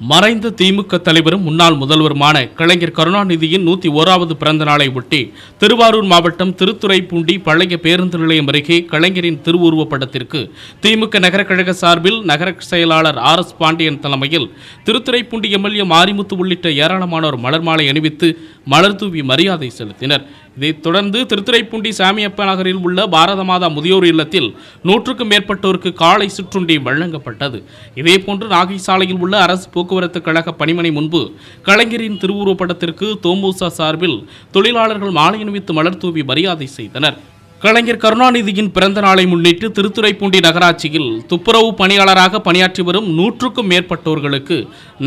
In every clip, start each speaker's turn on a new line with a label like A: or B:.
A: மறைந்த திமுக தலைவரும் முன்னாள் முதல்வருமான கலைஞர் கருணாநிதியின் 101வது பிறந்த நாளை ஒட்டி திருவாரூர் மாவட்டம் திருத்துறைப்பூண்டி பழைய பேருந்து நிலையம் அருகே கலைஞரின் திருவுருவப் படத்திற்கு திமுக நகர கழக சார்பில் நகர செயலாளர் RS பாண்டியன் தலைமையில் திருத்துறைப்பூண்டி எம்எல்ஏ மாரிமுத்து உள்ளிட்ட ஏராளமானோர் மலர் மாலை அணிவித்து மலர் தூவி மரியாதை செலுத்தினர். இதைத் தொடர்ந்து திருத்துறைப்பூண்டி சாமியப்ப நகரில் உள்ள பாரத மாதா முதியோர் இல்லத்தில் 100க்கும் மேற்பட்டோருக்கு காலை சிற்றுண்டி வழங்கப்பட்டது. இதேபோன்று நாகை சாலையில் உள்ள அரசு போக்குவரத்து கழக பணிமனை முன்பு கலைஞரின் திருவுருவப் படத்திற்கு தோமுசா சார்பில் தொழிலாளர்கள் மாலை அணிவித்து மலர் தூவி மரியாதை செய்தனர். கலைஞர் கருணாநிதியின் பிறந்த நாளை முன்னிட்டு திருத்துறைப்பூண்டி நகராட்சியில் துப்புரவு பணியாளராக பணியாற்றி வரும் 100க்கும் மேற்பட்டோர்களுக்கு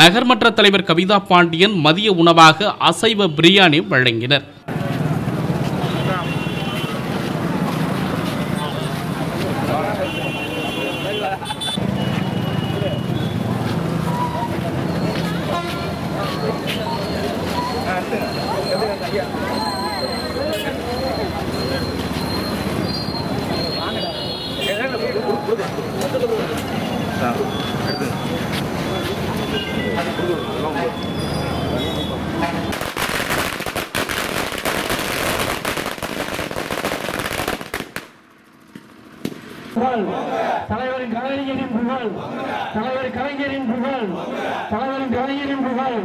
A: நகர்மன்ற தலைவர் கவிதா பாண்டியன் மதிய உணவாக அசைவ பிரியாணி வழங்கினர்.
B: தலைவரின் கலைஞரின் புகழ், தலைவர் கலைஞரின் புகழ், தலைவரின் கலைஞரின் புகழ்,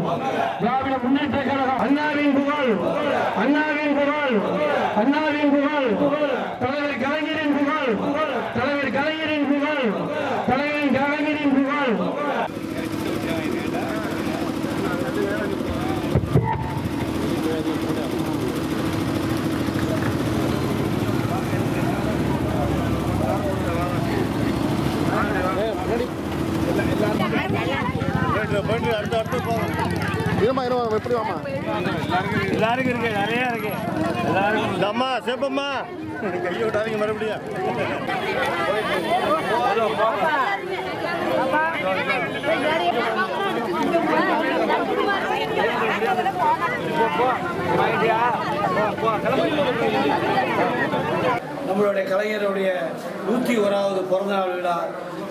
B: திராவிட முன்னேற்ற கழகம் அண்ணாவின் புகழ், அண்ணாவின் புகழ், அண்ணாவின் புகழ், தலைவர் கலைஞரின் புகழ், தலைவர் கலைஞரின் புகழ், தலைவரின் கலைஞரின் புகழ்.
C: எல்லாருக்கும் இருக்கு, நிறைய இருக்கு. எல்லாருக்கும் அம்மா சேப்பம்மா கையை விட்டாதீங்க மறுபடியும்.
D: நம்மளுடைய கலைஞருடைய 101வது பிறந்தநாள் விழா,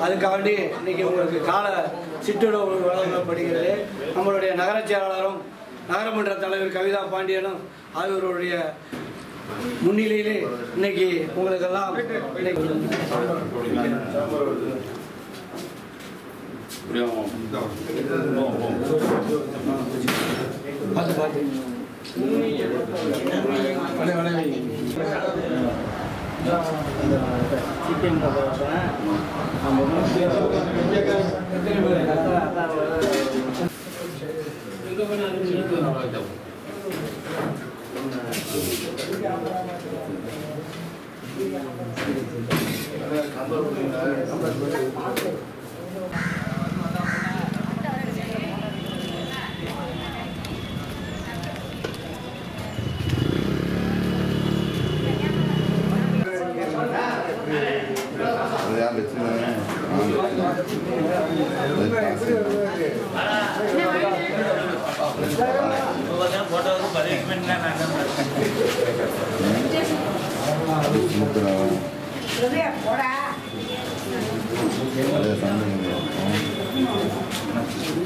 D: அதுக்காண்டி இன்னைக்கு உங்களுக்கு கால சிற்றுணவு வழங்கப்படுகிறது. நம்மளுடைய நகர செயலாளரும் நகரமன்ற தலைவர் கவிதா பாண்டியனும் அவர்களுடைய முன்னிலையிலே இன்னைக்கு உங்களுக்கெல்லாம் சிக்கன்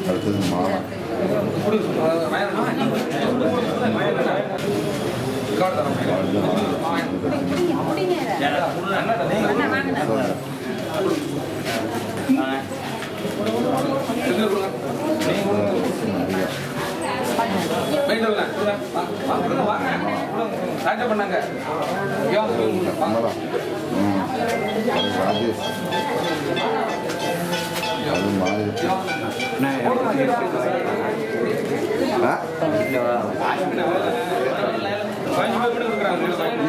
E: அடுத்தது மாலை
B: பண்ணாங்க
E: ராஜேஷ் அது மாதிரி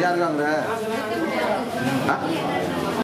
E: யாருக்காங்க